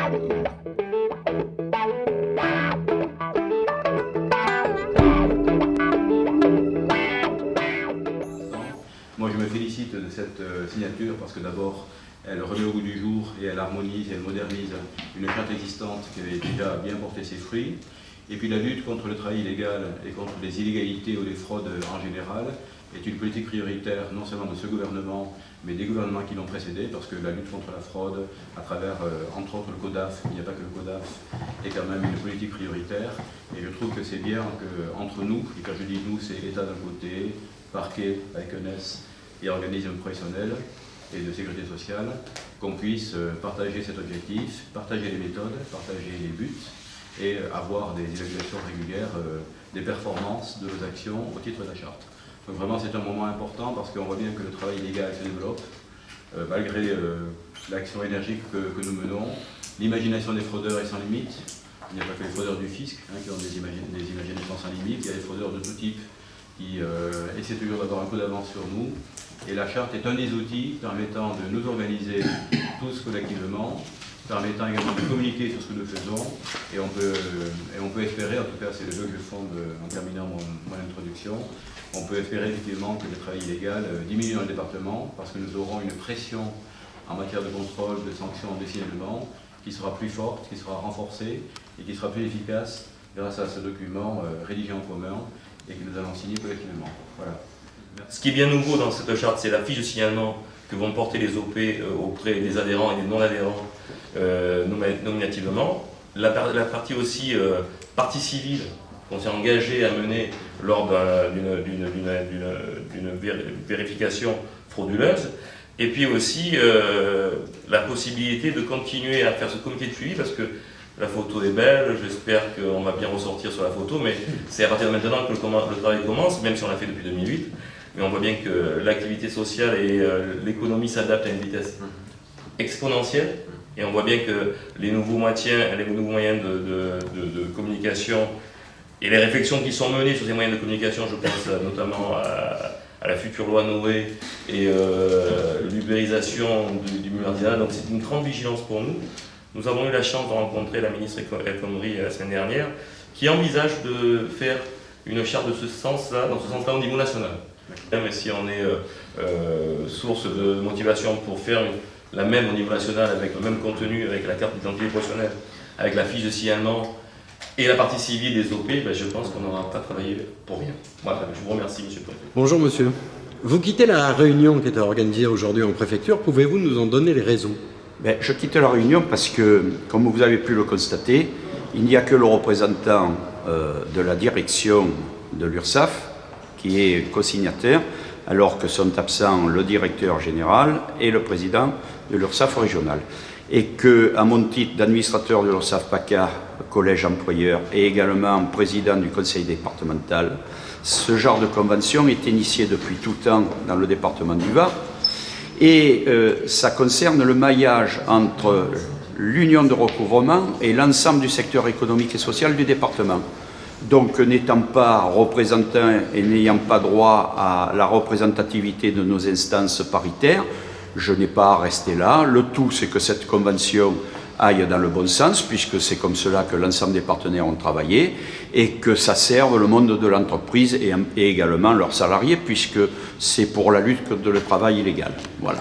Moi, je me félicite de cette signature parce que d'abord, elle remet au goût du jour et elle harmonise et elle modernise une charte existante qui avait déjà bien porté ses fruits. Et puis la lutte contre le travail illégal et contre les illégalités ou les fraudes en général est une politique prioritaire non seulement de ce gouvernement, mais des gouvernements qui l'ont précédé, parce que la lutte contre la fraude, à travers, entre autres, le CODAF, il n'y a pas que le CODAF, est quand même une politique prioritaire. Et je trouve que c'est bien qu'entre nous, et quand je dis nous, c'est l'État d'un côté, parquet avec ENES et organismes professionnels et de sécurité sociale, qu'on puisse partager cet objectif, partager les méthodes, partager les buts et avoir des évaluations régulières des performances de nos actions au titre de la charte. Donc vraiment c'est un moment important parce qu'on voit bien que le travail illégal se développe malgré l'action énergique que nous menons. L'imagination des fraudeurs est sans limite. Il n'y a pas que les fraudeurs du fisc qui ont des imaginations sans limite, il y a des fraudeurs de tout type qui essaient toujours d'avoir un coup d'avance sur nous. Et la charte est un des outils permettant de nous organiser tous collectivement, permettant également de communiquer sur ce que nous faisons. Et on peut espérer, en tout cas c'est le jeu que je fonde en terminant mon introduction, on peut espérer effectivement que le travail illégal diminue dans le département parce que nous aurons une pression en matière de contrôle, de sanctions, de signalement qui sera plus forte, qui sera renforcée et qui sera plus efficace grâce à ce document rédigé en commun et que nous allons signer collectivement. Voilà. Ce qui est bien nouveau dans cette charte, c'est la fiche de signalement que vont porter les OP auprès des adhérents et des non-adhérents nominativement. La partie aussi partie civile qu'on s'est engagé à mener lors d'une vérification frauduleuse. Et puis aussi la possibilité de continuer à faire ce comité de suivi parce que la photo est belle, j'espère qu'on va bien ressortir sur la photo, mais c'est à partir de maintenant que le travail commence, même si on l'a fait depuis 2008. Mais on voit bien que l'activité sociale et l'économie s'adaptent à une vitesse exponentielle. Et on voit bien que les nouveaux moyens de communication et les réflexions qui sont menées sur ces moyens de communication, je pense notamment à la future loi Noé et l'ubérisation du multilinguisme. Donc c'est une grande vigilance pour nous. Nous avons eu la chance de rencontrer la ministre El Khomri la semaine dernière, qui envisage de faire une charte de ce sens-là, dans ce sens-là au niveau national. Même si on est source de motivation pour faire la même au niveau national, avec le même contenu, avec la carte d'identité professionnelle, avec la fiche de signalement et la partie civile des OP, ben je pense qu'on n'aura pas travaillé pour rien. Voilà, je vous remercie, monsieur le préfet. Bonjour, monsieur. Vous quittez la réunion qui était organisée aujourd'hui en préfecture. Pouvez-vous nous en donner les raisons? Je quitte la réunion parce que, comme vous avez pu le constater, il n'y a que le représentant de la direction de l'URSSAF qui est co-signataire, alors que sont absents le directeur général et le président de l'URSSAF régional. Et que, à mon titre d'administrateur de l'URSSAF PACA, collège employeur, et également président du conseil départemental, ce genre de convention est initié depuis tout temps dans le département du Var. Et ça concerne le maillage entre l'union de recouvrement et l'ensemble du secteur économique et social du département. Donc, n'étant pas représentant et n'ayant pas droit à la représentativité de nos instances paritaires, je n'ai pas à rester là. Le tout, c'est que cette convention aille dans le bon sens, puisque c'est comme cela que l'ensemble des partenaires ont travaillé, et que ça serve le monde de l'entreprise et également leurs salariés, puisque c'est pour la lutte contre le travail illégal. Voilà.